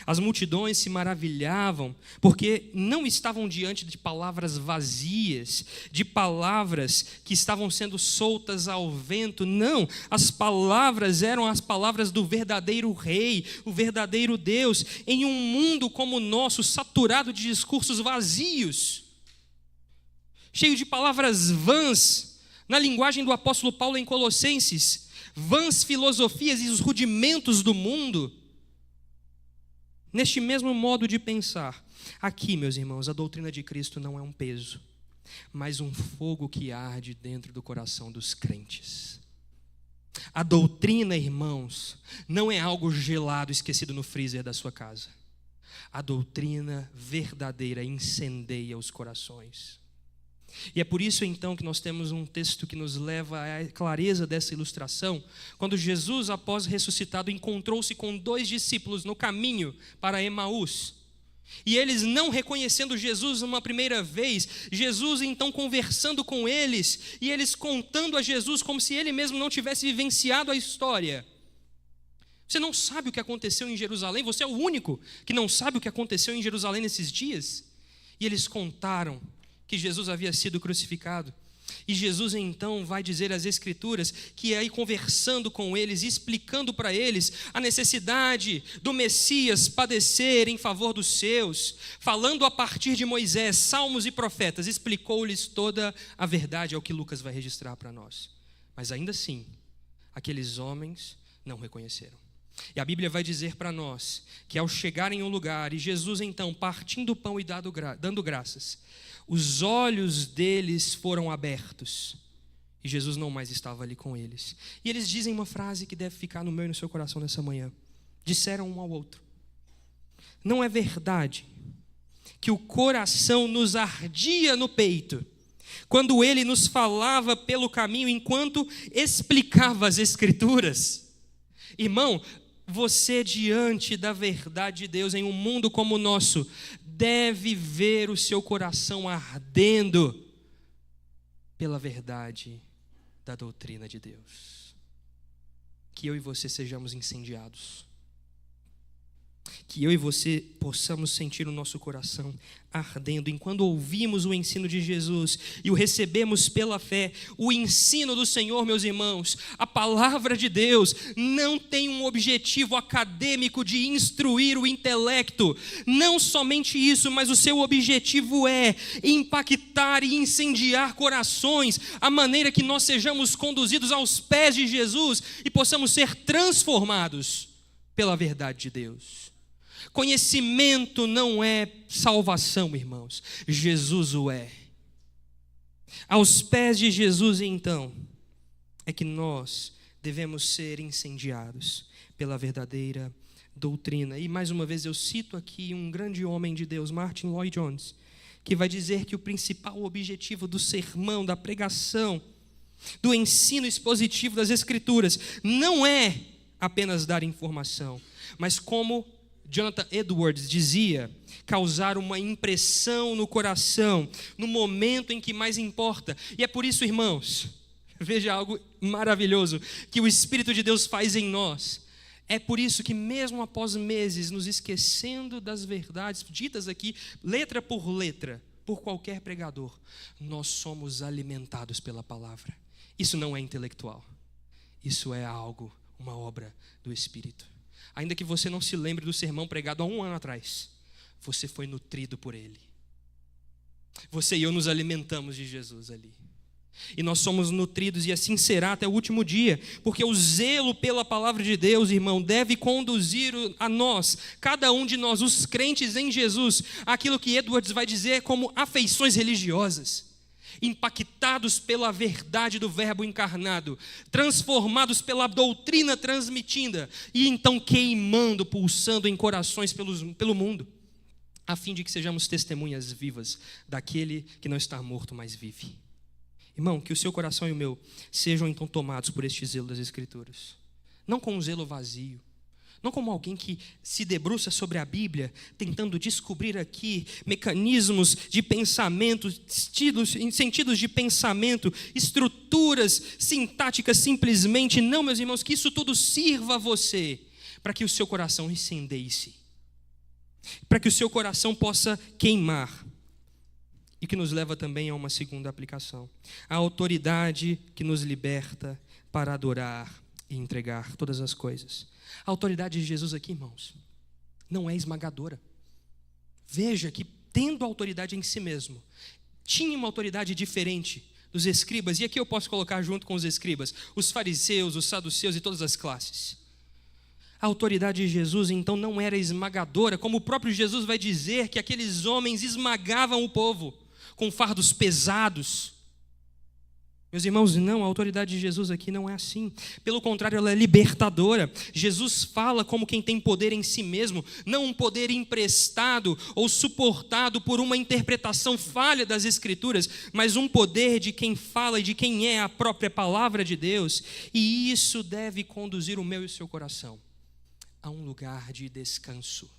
As multidões se maravilhavam porque não estavam diante de palavras vazias, de palavras que estavam sendo soltas ao vento. Não, as palavras eram as palavras do verdadeiro rei, o verdadeiro Deus, em um mundo como o nosso, saturado de discursos vazios, cheio de palavras vãs, na linguagem do apóstolo Paulo em Colossenses, vãs filosofias e os rudimentos do mundo. Neste mesmo modo de pensar, aqui, meus irmãos, a doutrina de Cristo não é um peso, mas um fogo que arde dentro do coração dos crentes. A doutrina, irmãos, não é algo gelado, esquecido no freezer da sua casa. A doutrina verdadeira incendeia os corações. E é por isso então que nós temos um texto que nos leva à clareza dessa ilustração, quando Jesus, após ressuscitado, encontrou-se com 2 discípulos no caminho para Emaús. E eles não reconhecendo Jesus uma primeira vez, Jesus então conversando com eles, e eles contando a Jesus como se ele mesmo não tivesse vivenciado a história. Você não sabe o que aconteceu em Jerusalém? Você é o único que não sabe o que aconteceu em Jerusalém nesses dias? E eles contaram que Jesus havia sido crucificado. E Jesus então vai dizer às Escrituras que aí conversando com eles, explicando para eles a necessidade do Messias padecer em favor dos seus, falando a partir de Moisés, Salmos e profetas, explicou-lhes toda a verdade, é o que Lucas vai registrar para nós. Mas ainda assim, aqueles homens não reconheceram. E a Bíblia vai dizer para nós que ao chegarem em um lugar, e Jesus então partindo o pão e dando graças, os olhos deles foram abertos e Jesus não mais estava ali com eles. E eles dizem uma frase que deve ficar no meu e no seu coração nessa manhã. Disseram um ao outro: não é verdade que o coração nos ardia no peito quando ele nos falava pelo caminho enquanto explicava as Escrituras? Irmão, você diante da verdade de Deus em um mundo como o nosso deve ver o seu coração ardendo pela verdade da doutrina de Deus. Que eu e você sejamos incendiados. Que eu e você possamos sentir o nosso coração ardendo enquanto ouvimos o ensino de Jesus e o recebemos pela fé. O ensino do Senhor, meus irmãos, a palavra de Deus não tem um objetivo acadêmico de instruir o intelecto. Não somente isso, mas o seu objetivo é impactar e incendiar corações, a maneira que nós sejamos conduzidos aos pés de Jesus e possamos ser transformados pela verdade de Deus. Conhecimento não é salvação, irmãos. Jesus o é. Aos pés de Jesus, então, é que nós devemos ser incendiados pela verdadeira doutrina. E mais uma vez eu cito aqui um grande homem de Deus, Martin Lloyd-Jones, que vai dizer que o principal objetivo do sermão, da pregação, do ensino expositivo das Escrituras, não é apenas dar informação, mas, como Jonathan Edwards dizia, causar uma impressão no coração, no momento em que mais importa. E é por isso, irmãos, veja algo maravilhoso que o Espírito de Deus faz em nós. É por isso que, mesmo após meses nos esquecendo das verdades ditas aqui, letra por letra, por qualquer pregador, nós somos alimentados pela palavra. Isso não é intelectual. Isso é algo, uma obra do Espírito. Ainda que você não se lembre do sermão pregado há 1 ano atrás, você foi nutrido por ele. Você e eu nos alimentamos de Jesus ali. E nós somos nutridos, e assim será até o último dia, porque o zelo pela palavra de Deus, irmão, deve conduzir a nós, cada um de nós, os crentes em Jesus, aquilo que Edwards vai dizer como afeições religiosas, impactados pela verdade do verbo encarnado, transformados pela doutrina transmitida, e então queimando, pulsando em corações pelo mundo, a fim de que sejamos testemunhas vivas daquele que não está morto, mas vive. Irmão, que o seu coração e o meu sejam então tomados por este zelo das Escrituras. Não com um zelo vazio. Não como alguém que se debruça sobre a Bíblia, tentando descobrir aqui mecanismos de pensamento, sentidos de pensamento, estruturas sintáticas simplesmente. Não, meus irmãos, que isso tudo sirva a você, para que o seu coração incendeie-se, para que o seu coração possa queimar. E que nos leva também a uma segunda aplicação. A autoridade que nos liberta para adorar e entregar todas as coisas. A autoridade de Jesus aqui, irmãos, não é esmagadora. Veja que, tendo autoridade em si mesmo, tinha uma autoridade diferente dos escribas. E aqui eu posso colocar junto com os escribas, os fariseus, os saduceus e todas as classes. A autoridade de Jesus, então, não era esmagadora, como o próprio Jesus vai dizer que aqueles homens esmagavam o povo com fardos pesados. Meus irmãos, não, a autoridade de Jesus aqui não é assim. Pelo contrário, ela é libertadora. Jesus fala como quem tem poder em si mesmo, não um poder emprestado ou suportado por uma interpretação falha das Escrituras, mas um poder de quem fala e de quem é a própria palavra de Deus. E isso deve conduzir o meu e o seu coração a um lugar de descanso.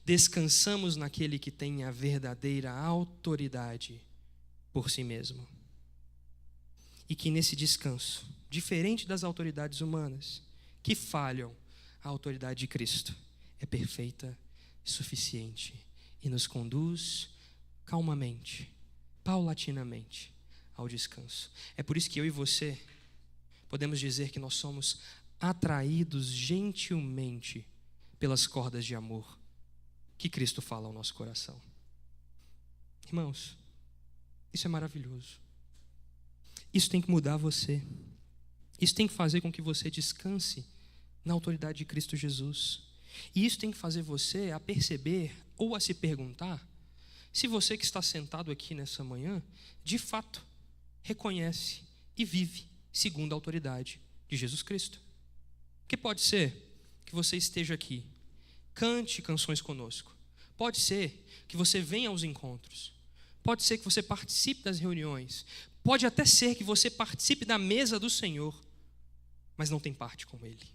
Descansamos naquele que tem a verdadeira autoridade por si mesmo. E que nesse descanso, diferente das autoridades humanas, que falham, a autoridade de Cristo é perfeita, suficiente e nos conduz calmamente, paulatinamente ao descanso. É por isso que eu e você podemos dizer que nós somos atraídos gentilmente pelas cordas de amor que Cristo fala ao nosso coração. Irmãos, isso é maravilhoso. Isso tem que mudar você. Isso tem que fazer com que você descanse na autoridade de Cristo Jesus. E isso tem que fazer você a perceber ou a se perguntar se você que está sentado aqui nessa manhã, de fato, reconhece e vive segundo a autoridade de Jesus Cristo. Porque pode ser que você esteja aqui, cante canções conosco. Pode ser que você venha aos encontros. Pode ser que você participe das reuniões. Pode até ser que você participe da mesa do Senhor, mas não tem parte com Ele.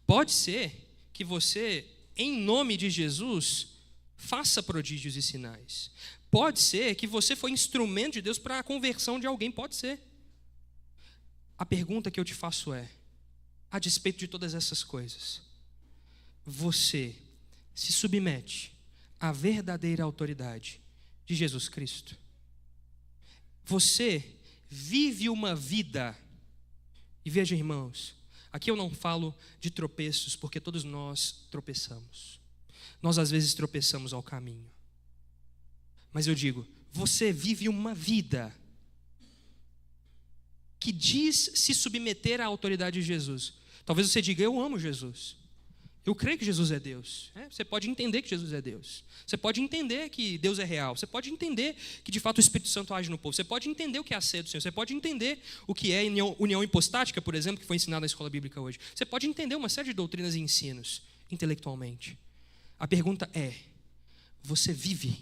Pode ser que você, em nome de Jesus, faça prodígios e sinais. Pode ser que você foi instrumento de Deus para a conversão de alguém. Pode ser. A pergunta que eu te faço é, a despeito de todas essas coisas, você se submete à verdadeira autoridade de Jesus Cristo? Você vive uma vida, e veja, irmãos, aqui eu não falo de tropeços, porque todos nós tropeçamos. Nós às vezes tropeçamos ao caminho. Mas eu digo, você vive uma vida que diz se submeter à autoridade de Jesus. Talvez você diga, eu amo Jesus. Eu creio que Jesus é Deus. Você pode entender que Jesus é Deus. Você pode entender que Deus é real. Você pode entender que de fato o Espírito Santo age no povo. Você pode entender o que é a ceia do Senhor. Você pode entender o que é união hipostática, por exemplo, que foi ensinado na escola bíblica hoje. Você pode entender uma série de doutrinas e ensinos intelectualmente. A pergunta é: você vive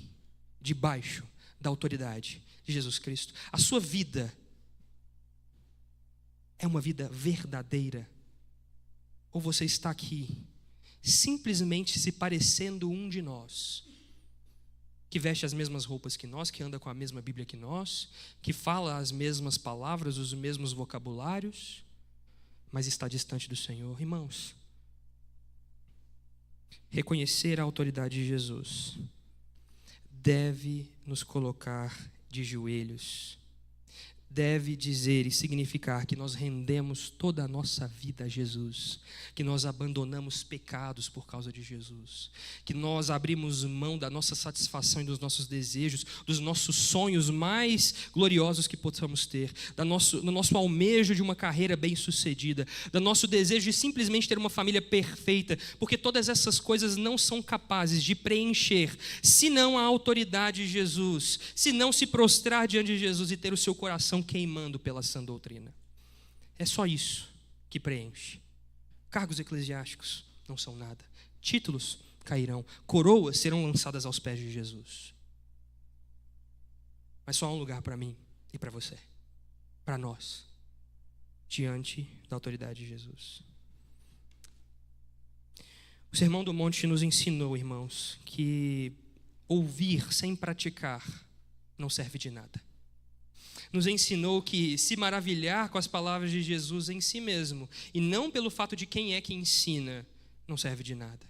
debaixo da autoridade de Jesus Cristo? A sua vida é uma vida verdadeira? Ou você está aqui simplesmente se parecendo um de nós, que veste as mesmas roupas que nós, que anda com a mesma Bíblia que nós, que fala as mesmas palavras, os mesmos vocabulários, mas está distante do Senhor? Irmãos, reconhecer a autoridade de Jesus deve nos colocar de joelhos, deve dizer e significar que nós rendemos toda a nossa vida a Jesus, que nós abandonamos pecados por causa de Jesus, que nós abrimos mão da nossa satisfação e dos nossos desejos, dos nossos sonhos mais gloriosos que possamos ter, do nosso almejo de uma carreira bem-sucedida, do nosso desejo de simplesmente ter uma família perfeita, porque todas essas coisas não são capazes de preencher, senão a autoridade de Jesus, se não se prostrar diante de Jesus e ter o seu coração queimando pela sã doutrina. É só isso que preenche. Cargos eclesiásticos não são nada. Títulos cairão. Coroas serão lançadas aos pés de Jesus. Mas só há um lugar para mim e para você, para nós, diante da autoridade de Jesus. O Sermão do Monte nos ensinou, irmãos, que ouvir sem praticar não serve de nada. Nos ensinou que se maravilhar com as palavras de Jesus em si mesmo, e não pelo fato de quem é que ensina, não serve de nada.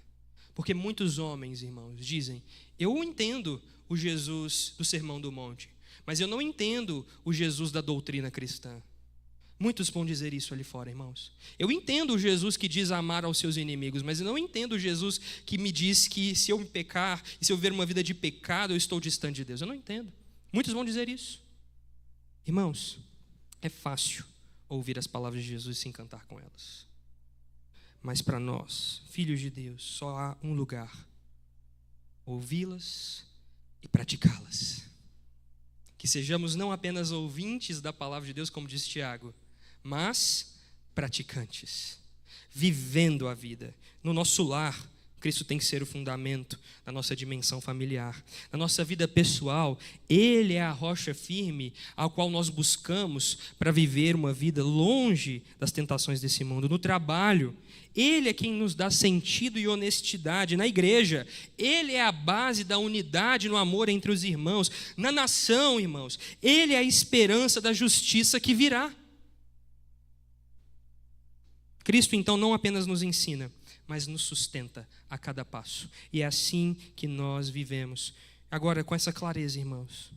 Porque muitos homens, irmãos, dizem: eu entendo o Jesus do Sermão do Monte, mas eu não entendo o Jesus da doutrina cristã. Muitos vão dizer isso ali fora, irmãos. Eu entendo o Jesus que diz amar aos seus inimigos, mas eu não entendo o Jesus que me diz que se eu me pecar, e se eu viver uma vida de pecado, eu estou distante de Deus. Eu não entendo. Muitos vão dizer isso. Irmãos, é fácil ouvir as palavras de Jesus e se encantar com elas. Mas para nós, filhos de Deus, só há um lugar: ouvi-las e praticá-las. Que sejamos não apenas ouvintes da palavra de Deus, como diz Tiago, mas praticantes, vivendo a vida. No nosso lar, Cristo tem que ser o fundamento da nossa dimensão familiar. Na nossa vida pessoal, Ele é a rocha firme ao qual nós buscamos para viver uma vida longe das tentações desse mundo. No trabalho, Ele é quem nos dá sentido e honestidade. Na igreja, Ele é a base da unidade no amor entre os irmãos. Na nação, irmãos, Ele é a esperança da justiça que virá. Cristo, então, não apenas nos ensina, mas nos sustenta a cada passo. E é assim que nós vivemos. Agora, com essa clareza, irmãos,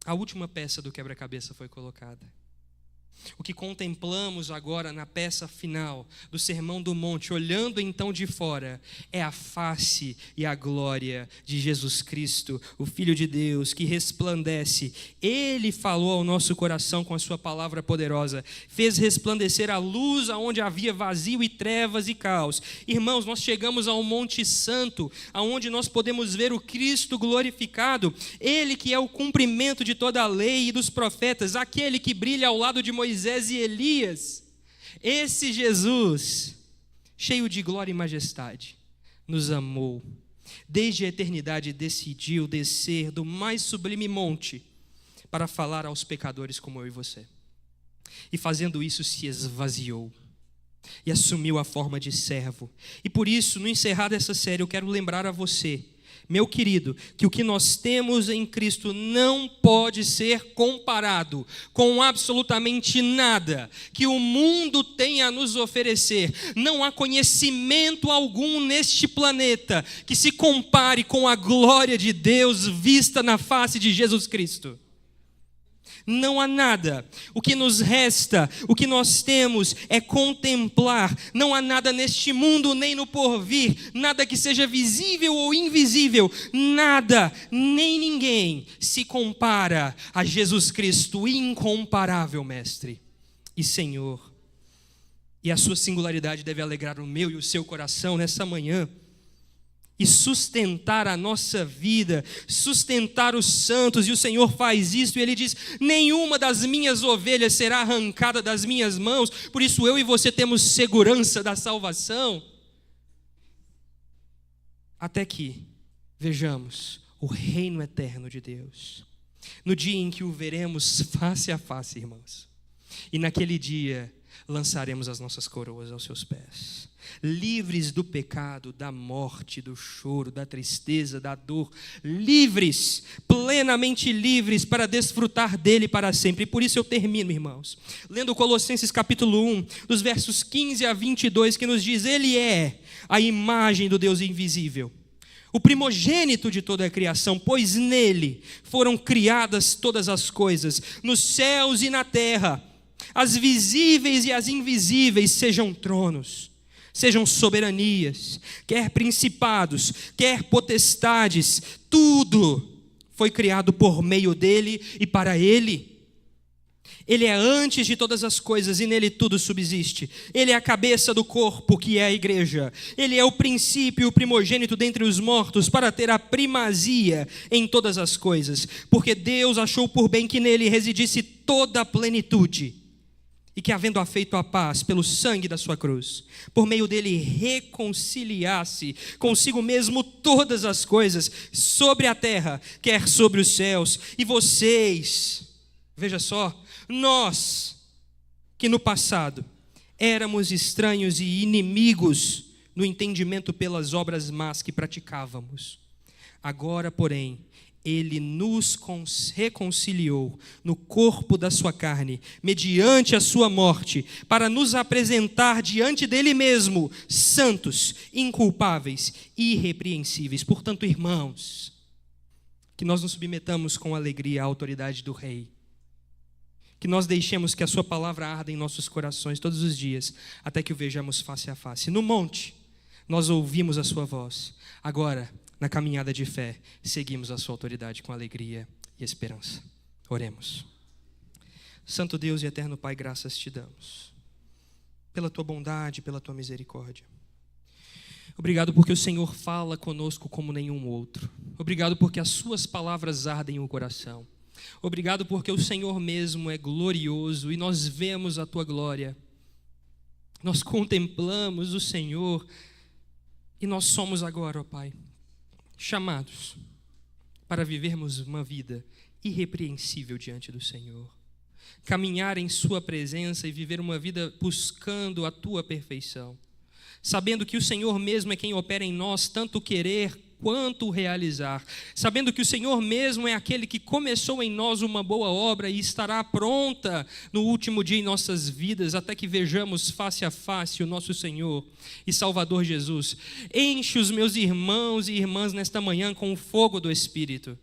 a última peça do quebra-cabeça foi colocada. O que contemplamos agora na peça final do Sermão do Monte, olhando então de fora, é a face e a glória de Jesus Cristo, o Filho de Deus, que resplandece. Ele falou ao nosso coração com a sua palavra poderosa, fez resplandecer a luz aonde havia vazio e trevas e caos. Irmãos, nós chegamos ao Monte Santo, aonde nós podemos ver o Cristo glorificado, Ele que é o cumprimento de toda a lei e dos profetas, aquele que brilha ao lado de Moisés e Elias. Esse Jesus, cheio de glória e majestade, nos amou. Desde a eternidade decidiu descer do mais sublime monte para falar aos pecadores como eu e você. E fazendo isso se esvaziou e assumiu a forma de servo. E por isso, no encerrar dessa série, eu quero lembrar a você, meu querido, que o que nós temos em Cristo não pode ser comparado com absolutamente nada que o mundo tem a nos oferecer. Não há conhecimento algum neste planeta que se compare com a glória de Deus vista na face de Jesus Cristo. Não há nada. O que nos resta, o que nós temos é contemplar. Não há nada neste mundo, nem no porvir, nada que seja visível ou invisível, nada, nem ninguém se compara a Jesus Cristo, incomparável Mestre e Senhor. E a sua singularidade deve alegrar o meu e o seu coração nessa manhã. E sustentar a nossa vida, sustentar os santos, e o Senhor faz isso, e Ele diz: nenhuma das minhas ovelhas será arrancada das minhas mãos, por isso eu e você temos segurança da salvação, até que vejamos o reino eterno de Deus, no dia em que o veremos face a face, irmãos, e naquele dia lançaremos as nossas coroas aos seus pés, livres do pecado, da morte, do choro, da tristeza, da dor, livres, plenamente livres para desfrutar dele para sempre. E por isso eu termino, irmãos, lendo Colossenses capítulo 1, dos versos 15 a 22, que nos diz: ele é a imagem do Deus invisível, o primogênito de toda a criação, pois nele foram criadas todas as coisas, nos céus e na terra, as visíveis e as invisíveis, sejam tronos, sejam soberanias, quer principados, quer potestades, tudo foi criado por meio dele e para ele. Ele é antes de todas as coisas e nele tudo subsiste. Ele é a cabeça do corpo, que é a igreja. Ele é o princípio e o primogênito dentre os mortos, para ter a primazia em todas as coisas, porque Deus achou por bem que nele residisse toda a plenitude, e que, havendo afeito a paz pelo sangue da sua cruz, por meio dele reconciliasse consigo mesmo todas as coisas, sobre a terra, quer sobre os céus. E vocês, veja só, nós, que no passado éramos estranhos e inimigos no entendimento pelas obras más que praticávamos, agora, porém, ele nos reconciliou no corpo da sua carne, mediante a sua morte, para nos apresentar diante dele mesmo, santos, inculpáveis e irrepreensíveis. Portanto, irmãos, que nós nos submetamos com alegria à autoridade do Rei, que nós deixemos que a sua palavra arda em nossos corações todos os dias, até que o vejamos face a face. No monte, nós ouvimos a sua voz. Agora, na caminhada de fé, seguimos a sua autoridade com alegria e esperança. Oremos. Santo Deus e eterno Pai, graças te damos pela tua bondade, pela tua misericórdia. Obrigado porque o Senhor fala conosco como nenhum outro. Obrigado porque as suas palavras ardem o coração. Obrigado porque o Senhor mesmo é glorioso e nós vemos a tua glória. Nós contemplamos o Senhor e nós somos agora, ó Pai, chamados para vivermos uma vida irrepreensível diante do Senhor, caminhar em sua presença e viver uma vida buscando a tua perfeição, sabendo que o Senhor mesmo é quem opera em nós tanto querer quanto realizar, sabendo que o Senhor mesmo é aquele que começou em nós uma boa obra e estará pronta no último dia em nossas vidas, até que vejamos face a face o nosso Senhor e Salvador Jesus. Enche os meus irmãos e irmãs nesta manhã com o fogo do Espírito,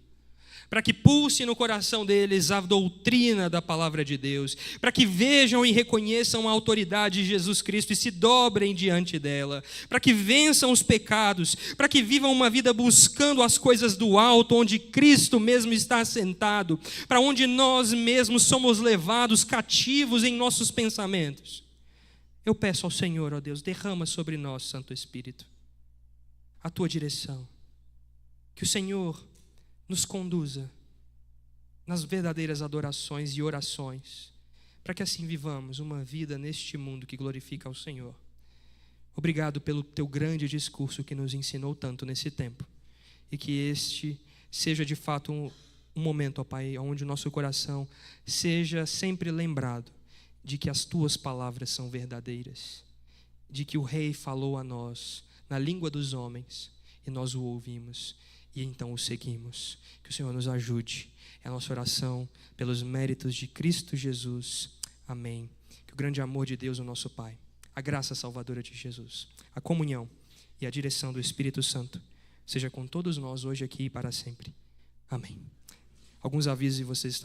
para que pulse no coração deles a doutrina da palavra de Deus, para que vejam e reconheçam a autoridade de Jesus Cristo e se dobrem diante dela, para que vençam os pecados, para que vivam uma vida buscando as coisas do alto, onde Cristo mesmo está assentado, para onde nós mesmos somos levados cativos em nossos pensamentos. Eu peço ao Senhor, ó Deus, derrama sobre nós, Santo Espírito, a tua direção, que o Senhor nos conduza nas verdadeiras adorações e orações, para que assim vivamos uma vida neste mundo que glorifica ao Senhor. Obrigado pelo teu grande discurso que nos ensinou tanto nesse tempo, e que este seja de fato um momento, ó Pai, onde o nosso coração seja sempre lembrado de que as tuas palavras são verdadeiras, de que o Rei falou a nós na língua dos homens e nós o ouvimos e então o seguimos. Que o Senhor nos ajude. É a nossa oração pelos méritos de Cristo Jesus. Amém. Que o grande amor de Deus, o nosso Pai, a graça salvadora de Jesus, a comunhão e a direção do Espírito Santo seja com todos nós hoje, aqui e para sempre. Amém. Alguns avisos e vocês estarão